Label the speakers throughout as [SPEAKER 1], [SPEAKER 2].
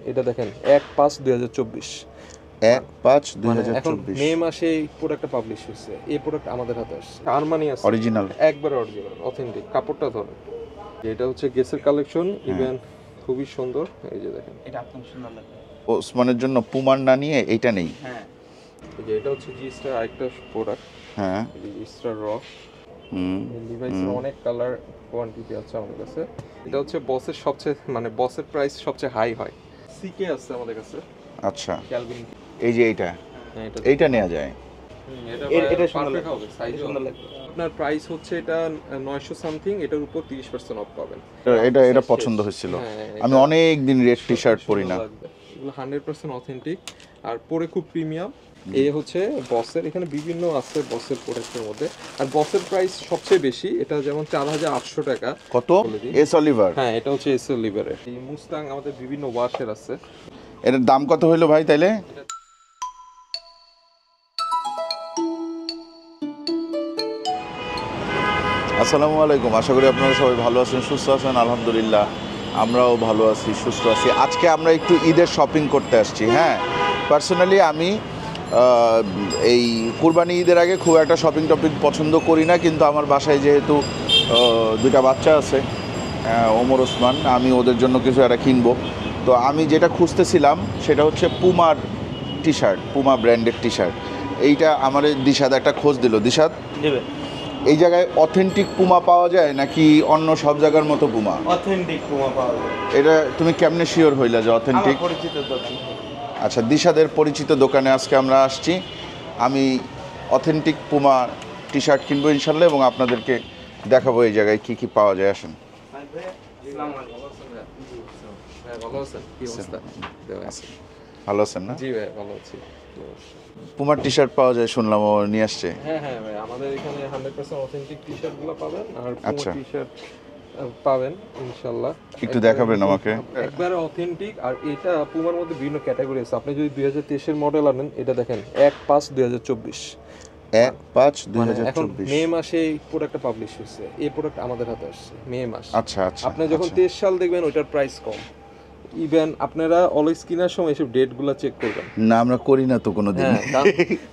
[SPEAKER 1] এটা দেখেন 1/5/2024,
[SPEAKER 2] 1/5/2024
[SPEAKER 1] মে মাসে এই প্রোডাক্টটা পাবলিশ হয়েছে। এই প্রোডাক্ট আমাদের হাতে আসছে, আরমানি আছে,
[SPEAKER 2] অরিজিনাল,
[SPEAKER 1] একবারে অরিজিনাল অথেন্টিক। কাপড়টা ধরে, এটা হচ্ছে গেসের কালেকশন, ইভেন খুবই সুন্দর। এই যে দেখেন,
[SPEAKER 3] এটা আপনার সুন্দর লাগবে।
[SPEAKER 2] ওসমানের জন্য পুমার না নিয়ে এইটা নেই।
[SPEAKER 3] হ্যাঁ,
[SPEAKER 1] এই যে এটা হচ্ছে জি স্টার আরেকটা প্রোডাক্ট।
[SPEAKER 2] হ্যাঁ,
[SPEAKER 1] জি স্টার র,
[SPEAKER 2] হুম,
[SPEAKER 1] লিভাইসের অনেক কালার কোয়ান্টিটি আছে আমাদের কাছে। এটা হচ্ছে বসের সবচেয়ে বসের প্রাইস সবচেয়ে হাই হয়। সিকে আছে আমাদের কাছে,
[SPEAKER 2] আচ্ছা,
[SPEAKER 1] ক্যালভিন।
[SPEAKER 2] এই যে এইটা এইটা নেওয়া যায়।
[SPEAKER 3] এটা সুন্দর
[SPEAKER 1] পারফেক্ট
[SPEAKER 3] লাগবে,
[SPEAKER 1] হবে, সাইজ
[SPEAKER 3] সুন্দর লাগবে।
[SPEAKER 1] আপনার প্রাইস হচ্ছে এটা 900 সামথিং, এটার উপর 30% অফ পাবেন।
[SPEAKER 2] এটা পছন্দ হয়েছিল। আমি অনেক দিন রেড টি শার্ট পরি না।
[SPEAKER 1] এগুলো 100% অথেন্টিক আর পরে খুব প্রিমিয়াম। এই হচ্ছে বসের, এখানে বিভিন্ন আছে বসের প্রোডাক্টের মধ্যে। আর বসের প্রাইস সবচেয়ে বেশি, এটা যেমন 4800 টাকা।
[SPEAKER 2] কত? S Oliver.
[SPEAKER 1] হ্যাঁ, এটা হচ্ছে এসএল লিভারের। এই মুস্তাং আমাদের বিভিন্ন ওয়াশের আছে।
[SPEAKER 2] এটার দাম কত হইলো ভাই তাইলে? আসসালামু আলাইকুম, আশা করি আপনারা সবাই ভালো আছেন, সুস্থ আছেন। আলহামদুলিল্লাহ আমরাও ভালো আছি, সুস্থ আছি। আজকে আমরা একটু ঈদের শপিং করতে আসছি। হ্যাঁ, পার্সোনালি আমি এই কুরবানি ঈদের আগে খুব একটা শপিং টপিং পছন্দ করি না, কিন্তু আমার বাসায় যেহেতু দুইটা বাচ্চা আছে, ওমর ওসমান, আমি ওদের জন্য কিছু একটা কিনবো। তো আমি যেটা খুঁজতেছিলাম সেটা হচ্ছে পুমার টি শার্ট, পুমা ব্র্যান্ডের টি শার্ট। এইটা আমার দিশাদ একটা খোঁজ দিল। দিশাদ,
[SPEAKER 3] দেবে
[SPEAKER 2] এই জায়গায় অথেন্টিক পুমা পাওয়া যায় নাকি অন্য সব জায়গার মতো পুমা?
[SPEAKER 3] অথেন্টিক পুমা পাওয়া যায়।
[SPEAKER 2] এটা তুমি কেমনে শিওর হইলা যে অথেন্টিক?
[SPEAKER 3] আমার পরিচিত দোকান।
[SPEAKER 2] আচ্ছা, দিশাদের পরিচিত দোকানে আজকে আমরা আসছি। আমি অথেন্টিক পুমা টি শার্ট কিনবো ইনশাল্লাহ, এবং আপনাদেরকে দেখাবো এই জায়গায় কি কি পাওয়া যায়। আসেন। ভালো আছেন না?
[SPEAKER 1] জি ভাই, ভালো আছি।
[SPEAKER 2] পুমার টি শার্ট পাওয়া যায় শুনলাম, ও নিয়ে আসছে।
[SPEAKER 1] হ্যাঁ হ্যাঁ ভাই, আমাদের এখানে 100% অথেন্টিক টি শার্ট গুলো পাবেন, আর
[SPEAKER 2] আচ্ছা।
[SPEAKER 1] পুমা টি শার্ট পাবেন ইনশাআল্লাহ।
[SPEAKER 2] একটু দেখাবেন আমাকে?
[SPEAKER 1] একবারে অথেন্টিক। আর এটা পুমার মধ্যে বিভিন্ন ক্যাটাগরি আছে। আপনি যদি 2023 এর মডেল আনেন, এটা দেখেন 1/5/2024,
[SPEAKER 2] 1/5/2024।
[SPEAKER 1] মে মাসে এই প্রোডাক্টটা পাবলিশ হয়েছে। এই প্রোডাক্ট আমাদের হাতে আসছে মে মাস।
[SPEAKER 2] আচ্ছা আচ্ছা।
[SPEAKER 1] আপনি যখন 23 সাল দেখবেন, ওইটার প্রাইস কম। ইভেন আপনারা অলওয়েজ কেনার সময় এসব ডেটগুলো চেক করবেন।
[SPEAKER 2] না, আমরা করি না তো কোনোদিন।
[SPEAKER 1] হ্যাঁ, কারণ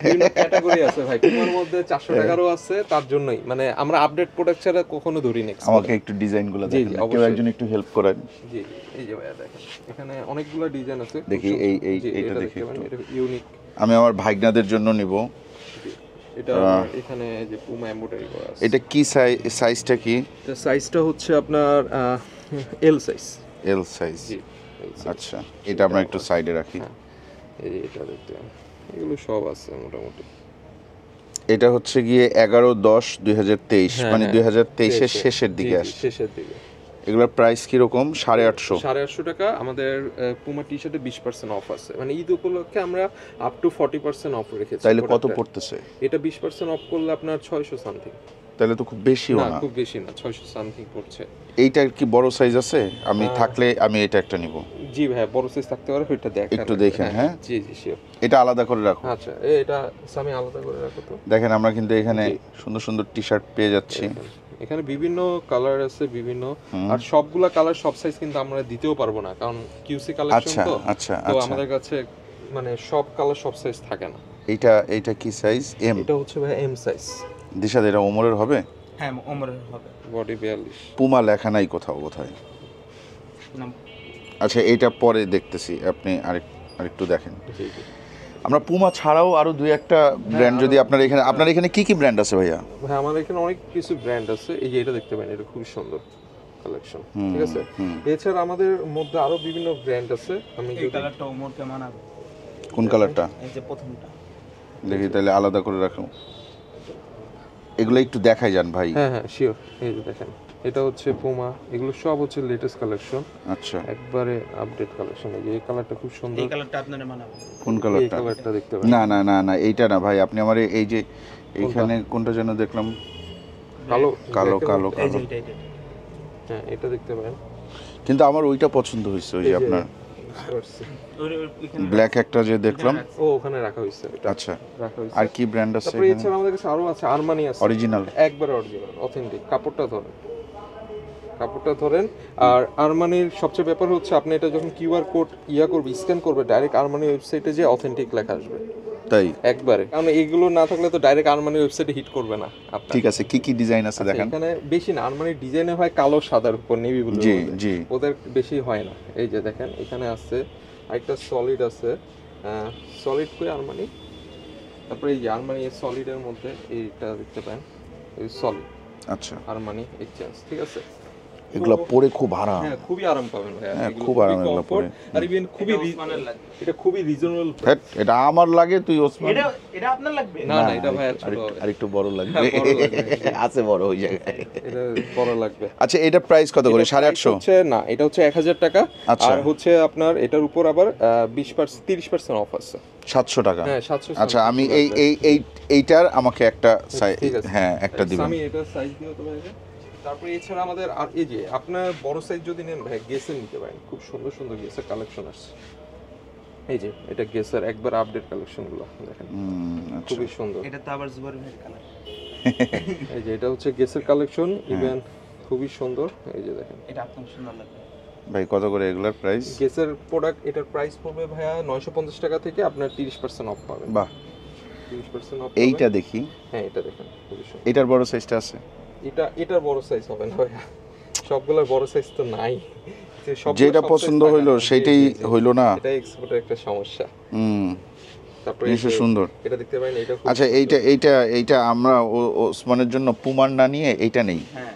[SPEAKER 1] বিভিন্ন ক্যাটাগরি আছে ভাই, পুমার মধ্যে 400 টাকারও আছে। তার জন্যই আমরা আপডেট প্রোডাক্ট ছাড়া কখনো ধরি না।
[SPEAKER 2] আমাকে একটু ডিজাইনগুলো
[SPEAKER 1] জি,
[SPEAKER 2] দেখেন,
[SPEAKER 1] জি,
[SPEAKER 2] কেউ
[SPEAKER 1] অবশ্যই।
[SPEAKER 2] একজন একটু হেল্প করেন।
[SPEAKER 1] জি জি, এই যে ভাইয়া দেখেন, এখানে অনেকগুলো ডিজাইন আছে।
[SPEAKER 2] দেখি, এইটা দেখি
[SPEAKER 1] দেখতে পারেন,
[SPEAKER 2] একটু।
[SPEAKER 1] এটা ইউনিক।
[SPEAKER 2] আমি আমার ভাইগনাদের জন্য নিব।
[SPEAKER 1] এটা আমার এখানে যে পুমা এমব্রয়ডারি করা আছে।
[SPEAKER 2] এটা কি সাইজটা কি?
[SPEAKER 1] এটা সাইজটা হচ্ছে আপনার এল সাইজ।
[SPEAKER 2] L size.
[SPEAKER 1] জি, L size।
[SPEAKER 2] আচ্ছা, এটা আমরা একটু সাইডে রাখি।
[SPEAKER 1] হ্যাঁ, এই যে এটা দেখতে পারেন, এগুলো সব আছে মোটামুটি।
[SPEAKER 2] এটা হচ্ছে গিয়ে 11/10/2023,
[SPEAKER 1] হ্যাঁ,
[SPEAKER 2] মানে
[SPEAKER 1] হ্যাঁ,
[SPEAKER 2] 2023-এর শেষের দিকে
[SPEAKER 1] জি, জি,
[SPEAKER 2] আসছে।
[SPEAKER 1] শেষের দিকে।
[SPEAKER 2] এগুলোর প্রাইস কিরকম? 850?
[SPEAKER 1] 850 টাকা। আমাদের পুমা টি শার্টে 20% অফ আছে, মানে ঈদ উপলক্ষে আমরা আপ টু 40% অফ রেখেছি।
[SPEAKER 2] তাইলে কত
[SPEAKER 1] প্রোডাক্টে।
[SPEAKER 2] পড়তেছে?
[SPEAKER 1] এটা 20% অফ করলে আপনার 600 সামথিং।
[SPEAKER 2] তাহলে তো খুব বেশিও
[SPEAKER 1] না,
[SPEAKER 2] না।
[SPEAKER 1] খুব বেশি না, 600 সামথিং পড়ছে।
[SPEAKER 2] এইটার কি বড় সাইজ আছে? আমি থাকলে আমি এটা একটা নিব।
[SPEAKER 1] জি ভাই, বড় সাইজ থাকতে পারে, ওইটা দেখেন।
[SPEAKER 2] একটু দেখেন, হ্যাঁ?
[SPEAKER 1] জি জি, শিওর।
[SPEAKER 2] এটা আলাদা করে রাখো।
[SPEAKER 1] আচ্ছা, এটা আমি আলাদা করে রাখো তো।
[SPEAKER 2] দেখেন, আমরা কিন্তু এখানে
[SPEAKER 1] জি।
[SPEAKER 2] সুন্দর সুন্দর টি শার্ট পেয়ে যাচ্ছি।
[SPEAKER 1] এখানে বিভিন্ন কালার আছে, বিভিন্ন। আর সবগুলা কালার সব সাইজ কিন্তু আমরা দিতেও পারবো না, কারণ কিউসি কালেকশন
[SPEAKER 2] আচ্ছা
[SPEAKER 1] তো।
[SPEAKER 2] আচ্ছা
[SPEAKER 1] তো
[SPEAKER 2] আচ্ছা।
[SPEAKER 1] আমাদের কাছে সব কালার সব সাইজ থাকে না।
[SPEAKER 2] এইটা কি সাইজ? এম?
[SPEAKER 1] এটা হচ্ছে ভাই এম সাইজ।
[SPEAKER 2] দিশাদ, এটা ওমরের হবে?
[SPEAKER 3] হ্যাঁ, ওমরের হবে।
[SPEAKER 1] বডি 42।
[SPEAKER 2] পুমা লেখা নাই কোথাও বোধহয়।
[SPEAKER 3] না,
[SPEAKER 2] আচ্ছা, এইটা পরে দেখতেছি, আপনি আরেকটু দেখেন।
[SPEAKER 1] জি জি
[SPEAKER 2] আমরা পুমা ছাড়াও আরো দুই একটা ব্র্যান্ড যদি আপনার এখানে কি কি ব্র্যান্ড আছে ভাইয়া?
[SPEAKER 1] ভাই, আমাদের এখানে অনেক কিছু ব্র্যান্ড আছে। এই যে এটা দেখতে পারেন, এটা খুবই সুন্দর কালেকশন, ঠিক আছে। এছাড়া আমাদের মধ্যে আরো বিভিন্ন ব্র্যান্ড আছে। আমি
[SPEAKER 3] এই কালারটা ওমরকে মানাবে।
[SPEAKER 2] কোন কালারটা?
[SPEAKER 3] এই যে প্রথমটা।
[SPEAKER 2] দেখি, তাহলে আলাদা করে রাখো। এগুলো একটু দেখাই যান ভাই।
[SPEAKER 1] হ্যাঁ হ্যাঁ, শিওর। এই যে দেখেন, এটা হচ্ছে পুমা। এগুলো সব হচ্ছে লেটেস্ট কালেকশন,
[SPEAKER 2] আচ্ছা,
[SPEAKER 1] একবারে আপডেট কালেকশন। এই যে এই কালারটা খুব সুন্দর।
[SPEAKER 3] এই কালারটা আপনারে মানাবে।
[SPEAKER 2] কোন
[SPEAKER 1] এই
[SPEAKER 2] কালারটা?
[SPEAKER 1] কালারটা দেখতে পারেন।
[SPEAKER 2] না না না না, এইটা না ভাই, আপনি আমার এই যে এইখানে কোনটা যেন দেখলাম,
[SPEAKER 1] কালো
[SPEAKER 2] কালো কালো
[SPEAKER 3] এই যে
[SPEAKER 2] কালো।
[SPEAKER 3] এটা।
[SPEAKER 1] হ্যাঁ, এটা দেখতে পারেন।
[SPEAKER 2] কিন্তু আমার ওইটা পছন্দ হয়েছে, ওই যে
[SPEAKER 1] এই যে,
[SPEAKER 2] আপনার
[SPEAKER 1] বুঝতে পারছি।
[SPEAKER 3] ওইখানে
[SPEAKER 2] ব্ল্যাক একটা যে দেখলাম।
[SPEAKER 1] ও, ওখানে রাখা হয়েছে এটা।
[SPEAKER 2] আচ্ছা,
[SPEAKER 1] রাখা হয়েছে।
[SPEAKER 2] আর কি ব্র্যান্ড আছে
[SPEAKER 1] তারপরে
[SPEAKER 2] এখানে?
[SPEAKER 1] এছাড়া আমাদের কাছে আরো আছে, আরমানি আছে,
[SPEAKER 2] অরিজিনাল?
[SPEAKER 1] একবারে অরিজিনাল অথেন্টিক। কাপড়টা ধরে, কাপড়টা ধরেন। আর আরমানির সবচেয়ে ব্যাপার হচ্ছে আপনি এটা যখন কিউআর কোড করবে, স্ক্যান করবে, ডাইরেক্ট আরমানি ওয়েবসাইটে যে অথেন্টিক লেখা আসবে
[SPEAKER 2] তাই?
[SPEAKER 1] একবারে, কারণ এগুলো না থাকলে তো ডাইরেক্ট আরমানি ওয়েবসাইটে হিট করবে না আপনার।
[SPEAKER 2] ঠিক আছে, কি কি ডিজাইন আছে দেখেন।
[SPEAKER 1] এখানে বেশি না, আরমানির ডিজাইনে হয় কালো সাদার উপর নেভি ব্লু,
[SPEAKER 2] জি জি।
[SPEAKER 1] ওদের বেশি হয় না। এই যে দেখেন এখানে আছে আরেকটা সলিড আছে, সলিড করে আরমানি। তারপরে এই যে আরমানি সলিডের মধ্যে এইটা দেখতে পান, এই সলিড
[SPEAKER 2] আচ্ছা,
[SPEAKER 1] আরমানি এক্সচেঞ্জ, ঠিক আছে।
[SPEAKER 2] এগুলো পরে খুব আরাম।
[SPEAKER 1] হ্যাঁ খুবই আরাম পাবেন ভাইয়া,
[SPEAKER 2] হ্যাঁ,
[SPEAKER 1] এগুলো
[SPEAKER 2] খুব আরাম এগুলো
[SPEAKER 1] comfort,
[SPEAKER 2] পরে।
[SPEAKER 1] আর ইভেন খুবই
[SPEAKER 3] ওসমানের লাগবে।
[SPEAKER 1] এটা খুবই রিজনেবল।
[SPEAKER 2] হ্যাট, এটা আমার লাগে, তুই ওসমান।
[SPEAKER 3] এটা এটা আপনার লাগবে?
[SPEAKER 1] না না, এটা ভাইয়া ছোট হবে।
[SPEAKER 2] আরেকটু বড় লাগবে।
[SPEAKER 1] হ্যাঁ, বড় লাগবে।
[SPEAKER 2] আছে বড় ওই জায়গায়।
[SPEAKER 1] এটা বড় লাগবে।
[SPEAKER 2] আচ্ছা, এটা প্রাইস কত করে?
[SPEAKER 1] এটা price
[SPEAKER 2] 850?
[SPEAKER 1] হচ্ছে না, এটা হচ্ছে 1000 টাকা।
[SPEAKER 2] আচ্ছা।
[SPEAKER 1] আর হচ্ছে আপনার এটার উপর আবার 20% 30% অফ আছে।
[SPEAKER 2] 700 টাকা।
[SPEAKER 1] হ্যাঁ 700।
[SPEAKER 2] আচ্ছা, আমি এইটার আমাকে একটা
[SPEAKER 1] ঠিক আছে।
[SPEAKER 2] হ্যাঁ একটা দিবেন।
[SPEAKER 1] আমি এটা সাইজ দিও তো ভাই। তারপরে এছাড়া আমাদের আর এই যে আপনার বড় সাইজ যদি নেন ভাই, গেসের নিতে পারেন, খুব সুন্দর সুন্দর গেসের কালেকশন আসছে। এই যে এটা গেসের একবার আপডেট কালেকশন গুলো দেখেন,
[SPEAKER 2] আচ্ছা।
[SPEAKER 1] খুবই সুন্দর।
[SPEAKER 3] এটা তো আবার জুবাইর ভাইয়ের কালার।
[SPEAKER 1] এই যে এটা হচ্ছে গেসের কালেকশন, ইভেন খুবই সুন্দর। এই যে দেখেন
[SPEAKER 3] এটা আপনার সুন্দর লাগবে।
[SPEAKER 2] ভাই কত করে এগুলার প্রাইস?
[SPEAKER 1] গেসের প্রোডাক্ট, এটার প্রাইস পড়বে ভাইয়া 950 টাকা থেকে আপনার 30% অফ পাবেন।
[SPEAKER 2] বাহ,
[SPEAKER 1] 30% অফ।
[SPEAKER 2] এইটা দেখি।
[SPEAKER 1] হ্যাঁ এটা দেখেন খুবই সুন্দর।
[SPEAKER 2] এটার বড় সাইজটা আছে?
[SPEAKER 1] এটার বড় সাইজ হবে না ভাইয়া, সবগুলোর বড় সাইজ তো নাই। যে সবগুলো
[SPEAKER 2] যেটা
[SPEAKER 1] সব
[SPEAKER 2] পছন্দ
[SPEAKER 1] size
[SPEAKER 2] হইলো
[SPEAKER 1] থাকে না।
[SPEAKER 2] সেটাই
[SPEAKER 1] জি, জি, জি।
[SPEAKER 2] হইলো না।
[SPEAKER 1] এটা এক্সপোর্টের একটা সমস্যা। তারপরে
[SPEAKER 2] জিনিসটা সুন্দর।
[SPEAKER 1] এটা দেখতে পারেন, এটা খুব
[SPEAKER 2] আচ্ছা,
[SPEAKER 1] সুন্দর।
[SPEAKER 2] এইটা আমরা ওসমানের জন্য পুমার না নিয়ে এইটা নেই।
[SPEAKER 3] হ্যাঁ।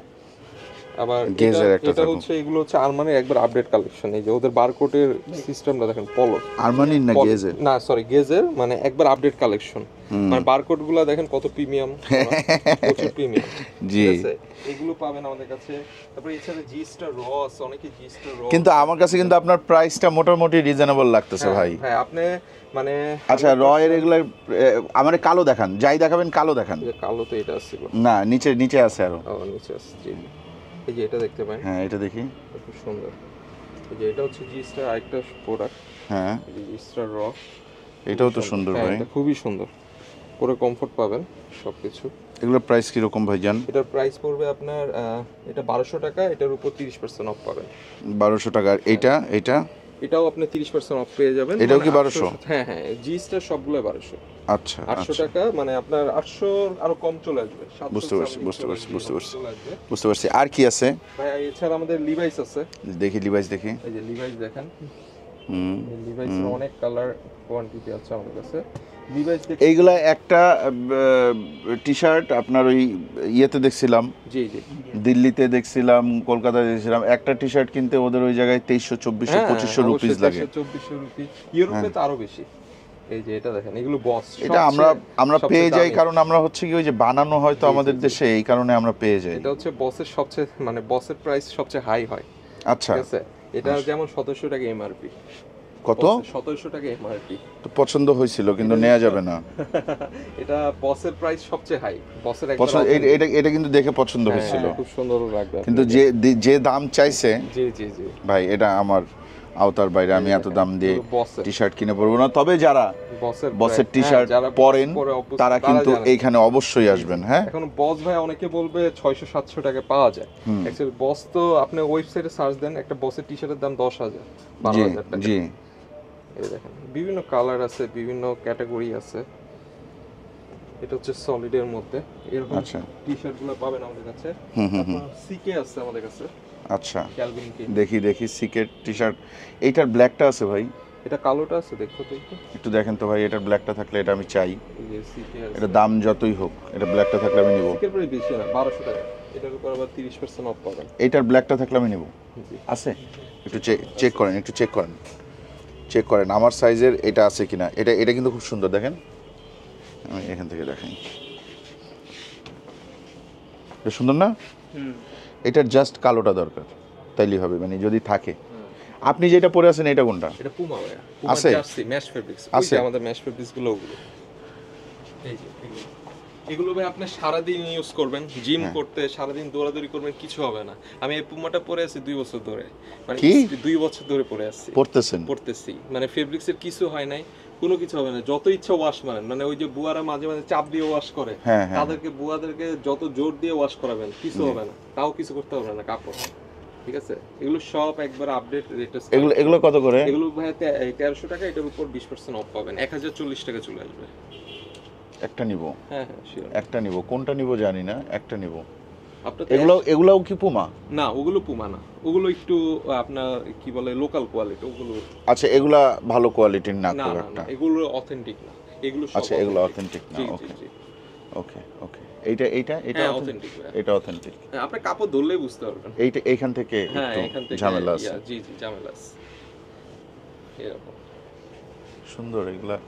[SPEAKER 1] আবার
[SPEAKER 2] গেজের একটা
[SPEAKER 1] এটা
[SPEAKER 2] থাকুক।
[SPEAKER 1] হচ্ছে, এগুলো হচ্ছে আরমানির একবার আপডেট কালেকশন। এই যে ওদের বারকোডের সিস্টেমটা দেখেন, পলো
[SPEAKER 2] আরমানির না গেজের?
[SPEAKER 1] না সরি, গেজের, মানে একবার আপডেট কালেকশন। মানে বারকোড গুলো দেখেন কত প্রিমিয়াম, প্রচুর প্রিমিয়াম।
[SPEAKER 2] জি।
[SPEAKER 1] ঠিক আছে, এগুলো পাবেন আমাদের কাছে। তারপরে এছাড়া জি স্টার র আছে, অনেকে জি স্টার র।
[SPEAKER 2] কিন্তু আমার কাছে কিন্তু আপনার প্রাইসটা মোটামুটি রিজনেবল লাগতেছে ভাই।
[SPEAKER 1] হ্যাঁ আপনি মানে
[SPEAKER 2] আচ্ছা, র এর এগুলার আমার কালো দেখান, যাই দেখাবেন কালো দেখান।
[SPEAKER 1] যে কালো তো এটা ছিল
[SPEAKER 2] না, নিচে নিচে আছে আরো।
[SPEAKER 1] ও নিচে আছে, জি। এই যে এটা দেখতে পারেন,
[SPEAKER 2] হ্যাঁ এটা দেখি।
[SPEAKER 1] খুব সুন্দর। এই যে এটা হচ্ছে জি স্টার আরেকটা প্রোডাক্ট,
[SPEAKER 2] হ্যাঁ
[SPEAKER 1] জি স্টার র।
[SPEAKER 2] এটাও তো সুন্দর ভাই।
[SPEAKER 1] এটা খুবই সুন্দর, পুরো কমফোর্ট পাবেন সবকিছু।
[SPEAKER 2] এগুলোর প্রাইস কিরকম ভাইজান?
[SPEAKER 1] এটার প্রাইস পড়বে আপনার এটা 1200 টাকা, এটার উপর 30% অফ পাবেন।
[SPEAKER 2] 1200 টাকা। আর এইটা
[SPEAKER 1] এটাও আপনি 30% অফ পেয়ে যাবেন।
[SPEAKER 2] এটাও কি
[SPEAKER 1] মানে
[SPEAKER 2] 1200?
[SPEAKER 1] হ্যাঁ হ্যাঁ, জি স্টার সবগুলো 1200।
[SPEAKER 2] আচ্ছা
[SPEAKER 1] 800
[SPEAKER 2] আচ্ছা,
[SPEAKER 1] টাকা, মানে আপনার 800 আরো কম চলে আসবে। 700
[SPEAKER 2] বুঝতে পারছি,
[SPEAKER 1] something
[SPEAKER 2] বুঝতে
[SPEAKER 1] চলে
[SPEAKER 2] পারছি,
[SPEAKER 1] আসবে,
[SPEAKER 2] বুঝতে পারছি।
[SPEAKER 1] চলে আসবে।
[SPEAKER 2] বুঝতে পারছি। আর কি আছে
[SPEAKER 1] ভাই এছাড়া আমাদের লিভাইস আছে।
[SPEAKER 2] দেখি, লিভাইস দেখি।
[SPEAKER 1] এই যে লিভাইস দেখেন,
[SPEAKER 2] হুম।
[SPEAKER 1] লিভাইসের অনেক কালার কোয়ান্টিটি আছে আমাদের কাছে। লিভাইস দেখে
[SPEAKER 2] এইগুলা একটা টি শার্ট আপনার ওই ইয়েতে দেখছিলাম,
[SPEAKER 1] জি জি
[SPEAKER 2] দিল্লিতে দেখছিলাম, কলকাতায় দেখছিলাম, একটা টি শার্ট কিনতে ওদের ওই জায়গায় 2300, 2400, 2500 রুপিস লাগে।
[SPEAKER 1] 2400 রুপিস, ইউরোপে তো আরো বেশি। এই যে এটা দেখেন, এগুলো বস।
[SPEAKER 2] এটা আমরা পেয়ে যাই, কারণ আমরা হচ্ছে কি ওই যে বানানো হয়তো আমাদের দেশে, এই কারণে আমরা পেয়ে যাই।
[SPEAKER 1] এটা হচ্ছে বসের সবচেয়ে, মানে বসের প্রাইস সবচেয়ে হাই হয়।
[SPEAKER 2] আচ্ছা,
[SPEAKER 1] ঠিক আছে, এটা যেমন 1700 টাকা এমআরপি।
[SPEAKER 2] কত?
[SPEAKER 1] 1700 টাকা এমআরপি।
[SPEAKER 2] তো পছন্দ হয়েছিল কিন্তু নেওয়া যাবে না।
[SPEAKER 1] এটা বসের প্রাইস সবচেয়ে হাই, বসের
[SPEAKER 2] পছন্দ, এটা কিন্তু দেখে পছন্দ হয়েছিল,
[SPEAKER 1] খুব সুন্দর লাগবে।
[SPEAKER 2] কিন্তু যে দাম চাইছে
[SPEAKER 1] জি জি জি
[SPEAKER 2] ভাই, এটা আমার আওতার বাইরে। আমি এত দাম দিয়ে
[SPEAKER 1] বসের
[SPEAKER 2] টি শার্ট কিনে পরবো না। তবে যারা বসের টি শার্ট পরেন তারা কিন্তু এইখানে অবশ্যই আসবেন। হ্যাঁ,
[SPEAKER 1] এখন বস ভাই অনেকে বলবে 600-700 টাকা পাওয়া যায়। অ্যাকচুয়ালি বস তো আপনি ওয়েবসাইটে সার্চ দেন, একটা বসের টি শার্টের দাম 10,000
[SPEAKER 2] জি
[SPEAKER 1] 12,000 টাকা।
[SPEAKER 2] জি।
[SPEAKER 1] এই দেখেন বিভিন্ন কালার আছে, বিভিন্ন ক্যাটাগরি আছে। এটা হচ্ছে সলিডের মধ্যে, এরকম
[SPEAKER 2] আচ্ছা।
[SPEAKER 1] টি শার্টগুলো পাবেন আমাদের কাছে। সিকে আছে আমাদের কাছে,
[SPEAKER 2] আচ্ছা,
[SPEAKER 1] ক্যালভিন কে।
[SPEAKER 2] দেখি সিকেট টি শার্ট। এইটার ব্ল্যাকটা আছে ভাই?
[SPEAKER 1] এটা কালোটা আছে, দেখো তো
[SPEAKER 2] একটু দেখেন তো ভাই, এটার ব্ল্যাকটা থাকলে এটা আমি চাই।
[SPEAKER 1] এই যে সিকে আছে।
[SPEAKER 2] এটা দাম যতই হোক, এটা ব্ল্যাকটা থাকলে আমি নিব।
[SPEAKER 1] সিকের প্রাইস বেশি না, 1200 টাকা। এটার উপর আবার 30% অফ পাবেন।
[SPEAKER 2] এইটার ব্ল্যাকটা থাকলে আমি নিব।
[SPEAKER 1] জি।
[SPEAKER 2] আছে? একটু চেক করেন, একটু চেক করেন আমার সাইজের এটা আছে কিনা। এটা কিন্তু খুব সুন্দর, দেখেন। আমি এখান থেকে দেখাই, এটা সুন্দর না? এটার জাস্ট কালোটা দরকার, তাইলেই হবে, মানে যদি থাকে। আপনি যেটা পরে আছেন এটা কোনটা?
[SPEAKER 1] এটা পুমা ভাইয়া, পুমা
[SPEAKER 2] আছে?
[SPEAKER 1] জার্সি ম্যাশ ফেব্রিক্স
[SPEAKER 2] আছে?
[SPEAKER 1] আমাদের ম্যাশ ফেব্রিক্স গুলো ওগুলো। এই যে এগুলো ভাই আপনি সারাদিন ইউজ করবেন, জিম করতে সারাদিন দৌড়াদৌড়ি করবেন, কিছু হবে না। আমি এই পুমাটা পরে আছি 2 বছর ধরে, মানে
[SPEAKER 2] কি?
[SPEAKER 1] 2 বছর ধরে পরে আছি,
[SPEAKER 2] পড়তেছি।
[SPEAKER 1] মানে ফেব্রিক্সের কিছু হয় নাই, কোনো কিছু হবে না। যত ইচ্ছা ওয়াশ মারেন, মানে ওই যে বুয়ারা মাঝে মাঝে চাপ দিয়ে ওয়াশ করে,
[SPEAKER 2] হ্যাঁ,
[SPEAKER 1] তাদেরকে বুয়াদেরকে যত জোর দিয়ে ওয়াশ করাবেন কিছু হবে না, তাও কিছু করতে হবে না, কাপড় ঠিক আছে, এগুলো সব একবার আপডেট রেটে।
[SPEAKER 2] এগুলো কত করে?
[SPEAKER 1] এগুলো ভাই 1300 টাকা, এটার উপর 20% অফ পাবেন, 1040 টাকা চলে আসবে।
[SPEAKER 2] একটা নিব।
[SPEAKER 1] হ্যাঁ হ্যাঁ শিওর।
[SPEAKER 2] একটা নিব, কোনটা নিব জানি না, একটা নিব।
[SPEAKER 1] আপনার
[SPEAKER 2] এগুলাও কি পুমা?
[SPEAKER 1] না, ওগুলো পুমা না, ওগুলো একটু আপনার কি বলে লোকাল কোয়ালিটি ওগুলো।
[SPEAKER 2] আচ্ছা, এগুলা ভালো কোয়ালিটির না
[SPEAKER 1] না
[SPEAKER 2] খুব
[SPEAKER 1] না
[SPEAKER 2] একটা।
[SPEAKER 1] না, এগুলো অথেন্টিক না, এগুলো সব
[SPEAKER 2] আচ্ছা, এগুলো অথেন্টিক না।
[SPEAKER 1] জি জি
[SPEAKER 2] ওকে
[SPEAKER 1] জি।
[SPEAKER 2] ওকে ওকে। এটা
[SPEAKER 1] হ্যাঁ
[SPEAKER 2] authentic?
[SPEAKER 1] অথেন্টিক ভাই।
[SPEAKER 2] এটা অথেন্টিক।
[SPEAKER 1] হ্যাঁ, আপনি কাপড় ধরলেই বুঝতে পারবেন।
[SPEAKER 2] এইখান থেকে
[SPEAKER 1] হ্যাঁ
[SPEAKER 2] একটু
[SPEAKER 1] এখান থেকে
[SPEAKER 2] ঝামেলা আছে।
[SPEAKER 1] জি জি ঝামেলা আছে এরকম।
[SPEAKER 2] সুন্দর এগুলা।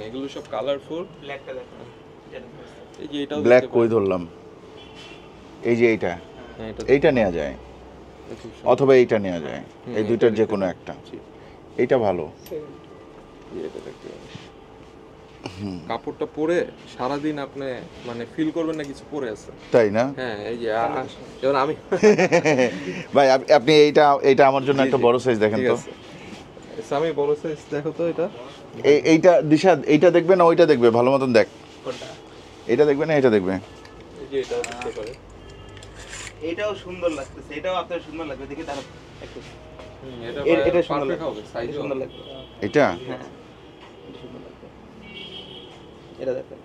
[SPEAKER 1] এগুলো সব কালারফুল।
[SPEAKER 3] ব্ল্যাকটা দেখো, যেটা ধরছে।
[SPEAKER 1] এই যে এটাও
[SPEAKER 2] ব্ল্যাক
[SPEAKER 1] দেখতে
[SPEAKER 2] কই
[SPEAKER 1] পারেন।
[SPEAKER 2] ধরলাম? এই যে এইটা,
[SPEAKER 1] হ্যাঁ,
[SPEAKER 2] এইটা নেওয়া যায়
[SPEAKER 1] খুব সুন্দর।
[SPEAKER 2] অথবা এইটা নেওয়া যায়, এই
[SPEAKER 1] এটা
[SPEAKER 2] দুইটার যে
[SPEAKER 1] দেখতে
[SPEAKER 2] কোনো
[SPEAKER 1] পারেন।
[SPEAKER 2] একটা।
[SPEAKER 1] জি,
[SPEAKER 2] এইটা ভালো।
[SPEAKER 1] এই এটা দেখতে পারেন। কাপড়টা পরে সারাদিন আপনি মানে ফিল করবেন না কিছু পরে আছে।
[SPEAKER 2] তাই না?
[SPEAKER 1] হ্যাঁ এই যে যেমন আমি
[SPEAKER 2] ভাই আপনি এইটা আমার জন্য
[SPEAKER 1] জি,
[SPEAKER 2] একটা
[SPEAKER 1] জি,
[SPEAKER 2] বড় সাইজ দেখেন
[SPEAKER 1] ঠিক
[SPEAKER 2] তো।
[SPEAKER 1] আছে। আমি বড় সাইজ দেখো তো এটা।
[SPEAKER 2] এইটা দিশা, এইটা দেখবে না ওইটা দেখবে? ভালো মতন দেখ।
[SPEAKER 3] কোনটা?
[SPEAKER 2] এটা দেখবে না এটা দেখবে?
[SPEAKER 1] এই যে এটা দেখতে পারেন।
[SPEAKER 3] এটাও সুন্দর লাগতেছে, এটাও আপনার সুন্দর লাগবে, দেখি দাঁড়ান একটু।
[SPEAKER 1] এটা
[SPEAKER 3] এটা সুন্দর
[SPEAKER 1] পারফেক্ট
[SPEAKER 3] লাগবে,
[SPEAKER 1] হবে, সাইজ
[SPEAKER 3] এটা সুন্দর লাগবে।
[SPEAKER 2] এটা
[SPEAKER 3] হ্যাঁ, এটা সুন্দর লাগবে। এটা দেখেন।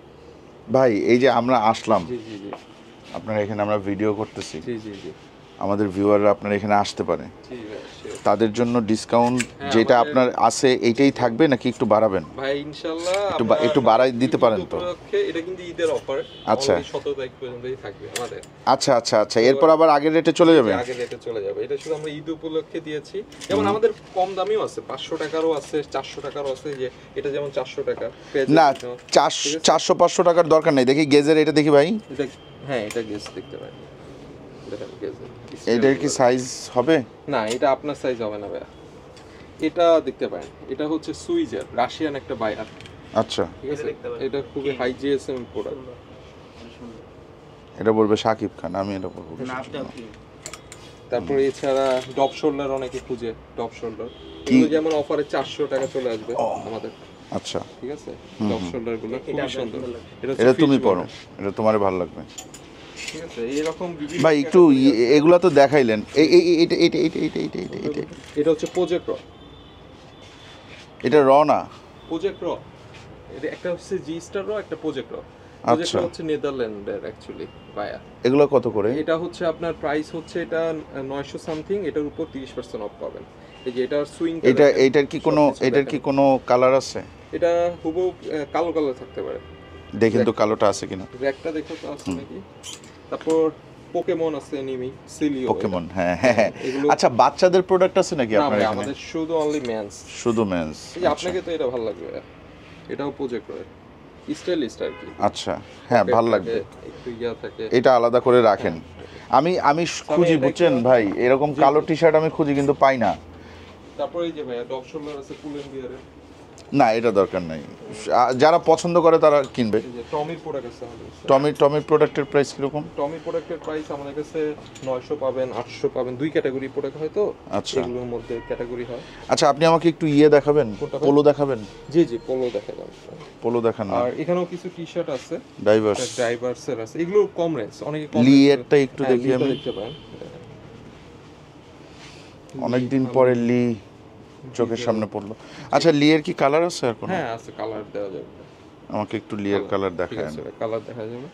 [SPEAKER 2] ভাই এই যে আমরা আসলাম,
[SPEAKER 1] জি জি জি
[SPEAKER 2] আপনারা এখানে আমরা ভিডিও করতেছি,
[SPEAKER 1] জি জি জি
[SPEAKER 2] আমাদের ভিউয়াররা আপনারা এখানে আসতে পারে,
[SPEAKER 1] জি ভাই, sure।
[SPEAKER 2] তাদের জন্য ডিসকাউন্ট
[SPEAKER 1] হ্যাঁ,
[SPEAKER 2] যেটা
[SPEAKER 1] আমাদের-
[SPEAKER 2] আপনার আছে এইটাই থাকবে নাকি একটু বাড়াবেন?
[SPEAKER 1] ভাই ইনশাআল্লাহ
[SPEAKER 2] একটু বাড়াই দিতে পারেন তো?
[SPEAKER 1] এটা কিন্তু ঈদের অফার।
[SPEAKER 2] আচ্ছা।
[SPEAKER 1] 17 তারিখ পর্যন্তই থাকবে আমাদের।
[SPEAKER 2] আচ্ছা আচ্ছা আচ্ছা, এরপর আবার আগের রেটে চলে যাবে?
[SPEAKER 1] আগে রেটে চলে যাবে, এটা শুধু আমরা ঈদ উপলক্ষে দিয়েছি। যেমন আমাদের কম দামিও আছে, 500 টাকারও আছে, 400 টাকারও আছে। যে এটা যেমন 400 টাকা পেঁয়াজের
[SPEAKER 2] না,
[SPEAKER 1] জন্য।
[SPEAKER 2] 400-500 টাকার দরকার নেই। দেখি গেজের এটা দেখি ভাই।
[SPEAKER 1] এটা হ্যাঁ, এটা গেজ দেখতে পারেন। দেখেন গেজ।
[SPEAKER 2] এইটার কি সাইজ হবে?
[SPEAKER 1] না, এটা আপনার সাইজ হবে না ভাইয়া। এটা দেখতে পারেন, এটা হচ্ছে সুইজার, রাশিয়ান একটা বায়ার।
[SPEAKER 2] আচ্ছা,
[SPEAKER 1] ঠিক আছে,
[SPEAKER 3] এটা দেখতে পারেন।
[SPEAKER 1] এটা খুবই হাই জিএসএম প্রোডাক্ট।
[SPEAKER 3] সুন্দর।
[SPEAKER 2] এটা বলবে শাকিব খান, আমি এটা বলবো।
[SPEAKER 3] না, আপনিও কি?
[SPEAKER 1] তারপরে এছাড়া ডপ শোল্ডার অনেকে খুঁজে, ডপ শোল্ডার
[SPEAKER 2] কি?
[SPEAKER 1] এগুলো যেমন অফারে 400 টাকা চলে আসবে আমাদের।
[SPEAKER 2] আচ্ছা,
[SPEAKER 1] ঠিক আছে, ডপ শোল্ডার গুলো
[SPEAKER 3] এটা
[SPEAKER 1] খুবই
[SPEAKER 3] আপনার
[SPEAKER 1] সুন্দর।
[SPEAKER 3] সুন্দর লাগবে।
[SPEAKER 1] হচ্ছে
[SPEAKER 2] এটা
[SPEAKER 1] fish
[SPEAKER 2] তুমি
[SPEAKER 1] bone।
[SPEAKER 2] পরো, এটা তোমার ভালো লাগবে।
[SPEAKER 1] ঠিক আছে, এইরকম বিভিন্ন
[SPEAKER 2] ভাই একটু
[SPEAKER 1] category আছে।
[SPEAKER 2] এগুলা তো দেখাইলেন। এইটা
[SPEAKER 1] এটা হচ্ছে প্রজেক্ট র।
[SPEAKER 2] এটা র না?
[SPEAKER 1] প্রজেক্ট র, এটা একটা হচ্ছে জি স্টার র, একটা প্রজেক্ট র।
[SPEAKER 2] আচ্ছা।
[SPEAKER 1] প্রজেক্ট র হচ্ছে নেদারল্যান্ডের অ্যাকচুয়ালি বায়া।
[SPEAKER 2] এগুলো কত করে?
[SPEAKER 1] এটা হচ্ছে আপনার প্রাইস হচ্ছে এটা 900 সামথিং, এটার উপর 30% অফ পাবেন। এই যে এটার সুইং,
[SPEAKER 2] এটার কি কোনো কালার আছে?
[SPEAKER 1] এটা হুবহু কালো কালার থাকতে পারে।
[SPEAKER 2] দেখেন তো কালোটা আছে কিনা।
[SPEAKER 1] র্যাকটা দেখো তো আছে নাকি। তারপর পোকেমন আছে, এনিমি, সিলিও।
[SPEAKER 2] পোকেমন, হ্যাঁ হ্যাঁ হ্যাঁ।
[SPEAKER 1] এগুলো
[SPEAKER 2] আচ্ছা, বাচ্চাদের প্রোডাক্ট আছে নাকি
[SPEAKER 1] না
[SPEAKER 2] আপনার
[SPEAKER 1] ভাই,
[SPEAKER 2] এখানে?
[SPEAKER 1] আমাদের শুধু অনলি মেন্স।
[SPEAKER 2] শুধু মেন্স?
[SPEAKER 1] এই যে আপনাকে তো এটা ভালো লাগবে, এটাও প্রজেক্ট করে স্টাইলিস্ট আর কি।
[SPEAKER 2] আচ্ছা, হ্যাঁ
[SPEAKER 1] Pocket
[SPEAKER 2] ভালো
[SPEAKER 1] থাকে,
[SPEAKER 2] লাগবে।
[SPEAKER 1] একটু ইয়া থাকে।
[SPEAKER 2] এটা আলাদা করে রাখেন। আমি খুঁজি,
[SPEAKER 1] এটা
[SPEAKER 2] বুঝছেন
[SPEAKER 1] একটু-
[SPEAKER 2] ভাই, এরকম
[SPEAKER 1] জি,
[SPEAKER 2] কালো
[SPEAKER 1] জি।
[SPEAKER 2] টি শার্ট আমি খুঁজি কিন্তু পাই না।
[SPEAKER 1] তারপর এই যে ভাই ডপ শোল্ডার আছে পুলেন বিয়ারের।
[SPEAKER 2] না, এটা দরকার নাই। যারা পছন্দ করে তারা কিনবে।
[SPEAKER 1] এই যে টমির প্রোডাক্ট আছে আমাদের কাছে।
[SPEAKER 2] টমির প্রোডাক্টের প্রাইস কিরকম?
[SPEAKER 1] টমি প্রোডাক্টের প্রাইস আমাদের কাছে 900 পাবেন, 800 পাবেন। দুই ক্যাটাগরি প্রোডাক্ট হয় তো,
[SPEAKER 2] আচ্ছা।
[SPEAKER 1] এগুলোর মধ্যে ক্যাটাগরি হয়।
[SPEAKER 2] আচ্ছা, আপনি আমাকে একটু দেখাবেন,
[SPEAKER 1] কোনটা ভাই?
[SPEAKER 2] পোলো দেখাবেন?
[SPEAKER 1] জি জি, পোলো দেখা যাবে।
[SPEAKER 2] পোলো দেখান না,
[SPEAKER 1] আর এখানেও কিছু টি শার্ট আছে,
[SPEAKER 2] ডাইভার্স।
[SPEAKER 1] ড্রাইভার্সের আছে, এগুলো কম রেঞ্জ, অনেকে কম
[SPEAKER 2] লি
[SPEAKER 1] range-এর-
[SPEAKER 2] এরটা একটু
[SPEAKER 1] হ্যাঁ,
[SPEAKER 2] দেখি
[SPEAKER 1] লিটা
[SPEAKER 2] আমি।
[SPEAKER 1] দেখতে পারেন।
[SPEAKER 2] অনেকদিন পরে লি চোখের সামনে পড়লো। আচ্ছা, লি এর কি কালার আছে আর কোনো?
[SPEAKER 1] হ্যাঁ আছে, কালার দেওয়া যাবে।
[SPEAKER 2] আমাকে একটু লি এর কালার দেখান।
[SPEAKER 1] কালার দেখা যাবে।